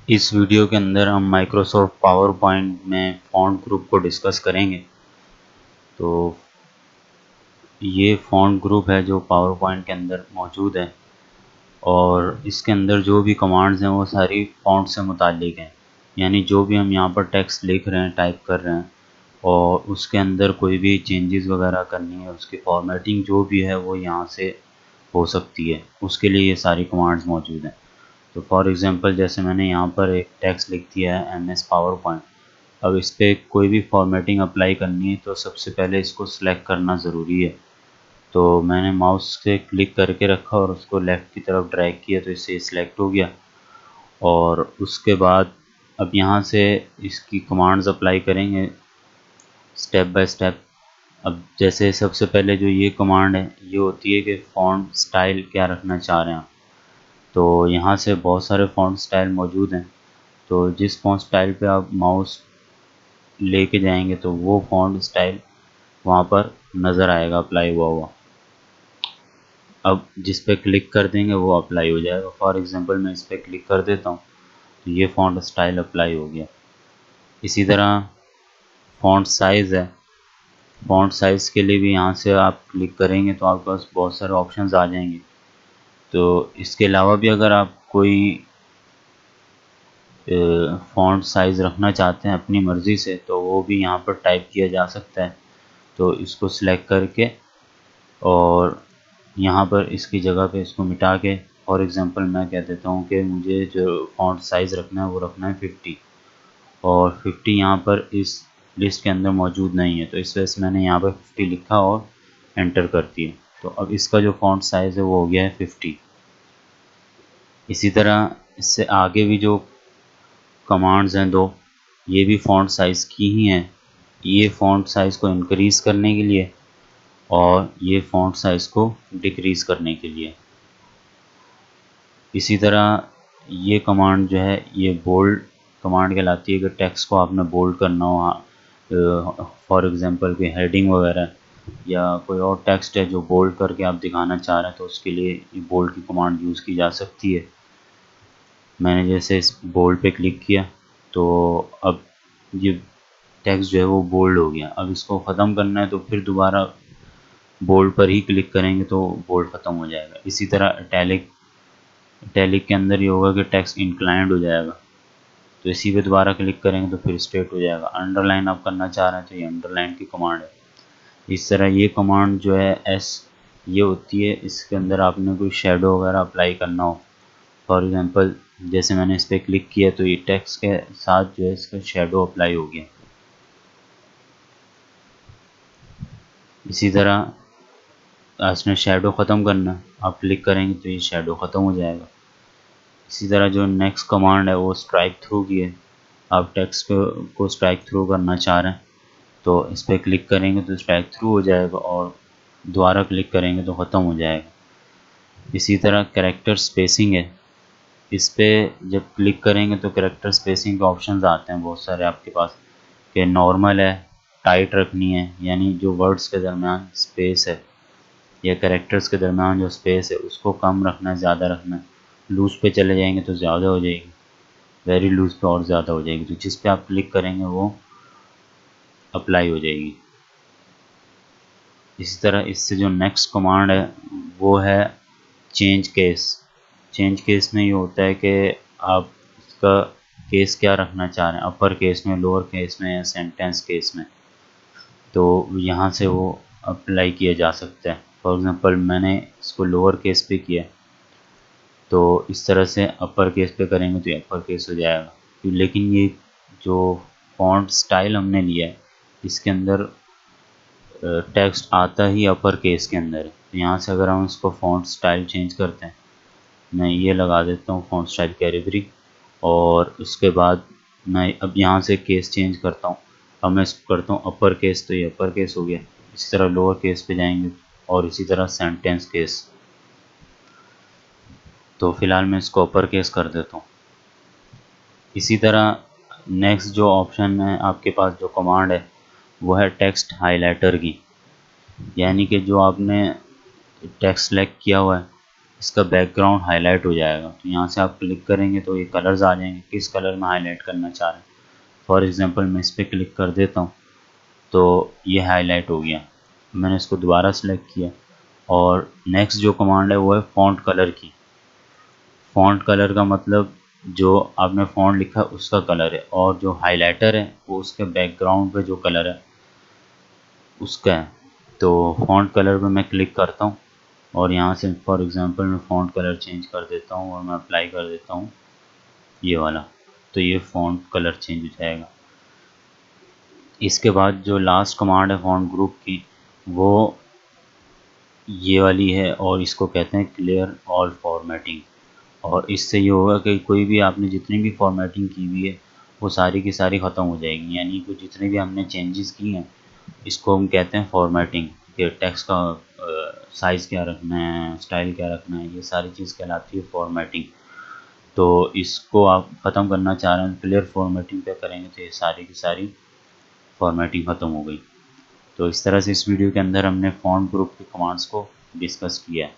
इस वीडियो के अंदर हम माइक्रोसॉफ्ट पावर पॉइंट में फ़ॉन्ट ग्रुप को डिस्कस करेंगे। तो ये फ़ॉन्ट ग्रुप है जो पावर पॉइंट के अंदर मौजूद है और इसके अंदर जो भी कमांड्स हैं वो सारी फ़ॉन्ट से मुताल्लिक हैं। यानी जो भी हम यहाँ पर टेक्स्ट लिख रहे हैं, टाइप कर रहे हैं और उसके अंदर कोई भी चेंजेस वगैरह करनी है, उसकी फॉर्मेटिंग जो भी है वो यहाँ से हो सकती है। उसके लिए ये सारी कमांड्स मौजूद हैं। तो फॉर एग्ज़ाम्पल जैसे मैंने यहाँ पर एक टेक्स्ट लिख दिया है MS पावर पॉइंट। अब इस पर कोई भी फॉर्मेटिंग अप्लाई करनी है तो सबसे पहले इसको सिलेक्ट करना ज़रूरी है। तो मैंने माउस से क्लिक करके रखा और उसको लेफ़्ट की तरफ ड्रैग किया तो इससे सिलेक्ट हो गया। और उसके बाद अब यहाँ से इसकी कमांड्स अप्लाई करेंगे स्टेप बाय स्टेप। अब जैसे सबसे पहले जो ये कमांड है ये होती है कि फ़ॉन्ट स्टाइल क्या रखना चाह रहे हैं आप। तो यहाँ से बहुत सारे फ़ॉन्ट स्टाइल मौजूद हैं। तो जिस फ़ॉन्ट स्टाइल पे आप माउस लेके जाएंगे तो वो फ़ॉन्ट स्टाइल वहाँ पर नज़र आएगा अप्लाई हुआ हुआ। अब जिस पे क्लिक कर देंगे वो अप्लाई हो जाएगा। फॉर एग्ज़ाम्पल मैं इस पर क्लिक कर देता हूँ तो ये फ़ॉन्ट स्टाइल अप्लाई हो गया। इसी तरह फ़ॉन्ट साइज़ है। फ़ॉन्ट साइज़ के लिए भी यहाँ से आप क्लिक करेंगे तो आपके पास बहुत सारे ऑप्शंस आ जाएंगे। तो इसके अलावा भी अगर आप कोई फ़ॉन्ट साइज़ रखना चाहते हैं अपनी मर्ज़ी से तो वो भी यहाँ पर टाइप किया जा सकता है। तो इसको सिलेक्ट करके और यहाँ पर इसकी जगह पे इसको मिटा के फॉर एग्ज़ाम्पल मैं कह देता हूँ कि मुझे जो फ़ॉन्ट साइज़ रखना है वो रखना है 50 और 50 यहाँ पर इस लिस्ट के अंदर मौजूद नहीं है। तो इस वजह से मैंने यहाँ पर 50 लिखा और एंटर कर दिया। तो अब इसका जो फ़ॉन्ट साइज़ है वो हो गया है 50। इसी तरह इससे आगे भी जो कमांड्स हैं दो, ये भी फ़ॉन्ट साइज़ की ही हैं। ये फ़ॉन्ट साइज़ को इंक्रीज़ करने के लिए और ये फ़ॉन्ट साइज़ को डिक्रीज़ करने के लिए। इसी तरह ये कमांड जो है ये बोल्ड कमांड कहलाती है कि टेक्स्ट को आपने बोल्ड करना हो। फॉर एग्ज़ाम्पल कोई हेडिंग वगैरह या कोई और टेक्स्ट है जो बोल्ड करके आप दिखाना चाह रहे हैं तो उसके लिए ये बोल्ड की कमांड यूज़ की जा सकती है। मैंने जैसे इस बोल्ड पे क्लिक किया तो अब ये टेक्स्ट जो है वो बोल्ड हो गया। अब इसको ख़त्म करना है तो फिर दोबारा बोल्ड पर ही क्लिक करेंगे तो बोल्ड ख़त्म हो जाएगा। इसी तरह इटैलिक के अंदर ये होगा कि टेक्स्ट इंक्लाइंड हो जाएगा तो इसी पे दोबारा क्लिक करेंगे तो फिर स्ट्रेट हो जाएगा। अंडरलाइन आप करना चाह रहे हैं तो ये अंडरलाइन की कमांड है। इस तरह ये कमांड जो है एस ये होती है, इसके अंदर आपने कोई शेडो वगैरह अप्लाई करना हो। फॉर एग्ज़ाम्पल जैसे मैंने इस पर क्लिक किया तो ये टेक्स्ट के साथ जो है इसका शेडो अप्लाई हो गया। इसी तरह इसमें शेडो ख़त्म करना, आप क्लिक करेंगे तो ये शेडो ख़त्म हो जाएगा। इसी तरह जो नेक्स्ट कमांड है वो स्ट्राइक थ्रू की है। आप टेक्स्ट को स्ट्राइक थ्रू करना चाह रहे हैं तो इस पर क्लिक करेंगे तो स्ट्राइक थ्रू हो जाएगा और दोबारा क्लिक करेंगे तो ख़त्म हो जाएगा। इसी तरह कैरेक्टर स्पेसिंग है। इस पर जब क्लिक करेंगे तो कैरेक्टर स्पेसिंग के ऑप्शंस आते हैं बहुत सारे आपके पास कि नॉर्मल है, टाइट रखनी है यानी जो वर्ड्स के दरमियान स्पेस है या कैरेक्टर्स के दरमियान जो स्पेस है उसको कम रखना है, ज़्यादा रखना है। लूज़ पे चले जाएंगे तो ज़्यादा हो जाएगी, वेरी लूज़ पे और ज़्यादा हो जाएगी। तो जिस पे आप क्लिक करेंगे वो अप्लाई हो जाएगी। इसी तरह इससे जो नेक्स्ट कमांड है वो है चेंज केस। चेंज केस में ये होता है कि आप इसका केस क्या रखना चाह रहे हैं, अपर केस में, लोअर केस में या सेंटेंस केस में। तो यहाँ से वो अप्लाई किया जा सकता है। फॉर एग्ज़ाम्पल मैंने इसको लोअर केस पे किया तो इस तरह से अपर केस पे करेंगे तो ये अपर केस हो जाएगा। लेकिन ये जो फॉन्ट स्टाइल हमने लिया है इसके अंदर टेक्स्ट आता ही अपर केस के अंदर है। तो यहाँ से अगर हम इसको फॉन्ट स्टाइल चेंज करते हैं, मैं ये लगा देता हूँ फॉन्ट स्टाइल कैलिबरी और उसके बाद मैं अब यहाँ से केस चेंज करता हूँ। अब मैं इसको करता हूँ अपर केस तो ये अपर केस हो गया। इसी तरह लोअर केस पे जाएंगे और इसी तरह सेंटेंस केस। तो फ़िलहाल मैं इसको अपर केस कर देता हूँ। इसी तरह नेक्स्ट जो ऑप्शन है आपके पास, जो कमांड है वो है टेक्स्ट हाइलाइटर की। यानी कि जो आपने टेक्स्ट सेलेक्ट किया हुआ है इसका बैकग्राउंड हाईलाइट हो जाएगा। तो यहाँ से आप क्लिक करेंगे तो ये कलर्स आ जाएंगे, किस कलर में हाईलाइट करना चाह रहे हैं। फॉर एग्जांपल मैं इस पर क्लिक कर देता हूँ तो ये हाईलाइट हो गया। मैंने इसको दोबारा सेलेक्ट किया और नेक्स्ट जो कमांड है वो है फ़ॉन्ट कलर की। फ़ॉन्ट कलर का मतलब जो आपने फ़ॉन्ट लिखा है उसका कलर है, और जो हाइलाइटर है वो उसके बैकग्राउंड पे जो कलर है उसका है। तो फ़ॉन्ट कलर पे मैं क्लिक करता हूँ और यहाँ से फॉर एग्जांपल मैं फ़ॉन्ट कलर चेंज कर देता हूँ और मैं अप्लाई कर देता हूँ ये वाला। तो ये फ़ॉन्ट कलर चेंज हो जाएगा। इसके बाद जो लास्ट कमांड है फ़ॉन्ट ग्रुप की वो ये वाली है, और इसको कहते हैं क्लियर ऑल फॉर्मेटिंग। और इससे ये होगा कि कोई भी आपने जितनी भी फॉर्मेटिंग की हुई है वो सारी की सारी ख़त्म हो जाएगी। यानी कि जितने भी हमने चेंजेस किए हैं इसको हम कहते हैं फॉर्मेटिंग। कि टेक्स्ट का साइज़ क्या रखना है, स्टाइल क्या रखना है, ये सारी चीज़ कहलाती है फॉर्मेटिंग। तो इसको आप ख़त्म करना चाह रहे हैं क्लियर फॉर्मेटिंग पे करेंगे तो ये सारी की सारी फॉर्मेटिंग ख़त्म हो गई। तो इस तरह से इस वीडियो के अंदर हमने फ़ॉन्ट ग्रुप के कमांड्स को डिस्कस किया है।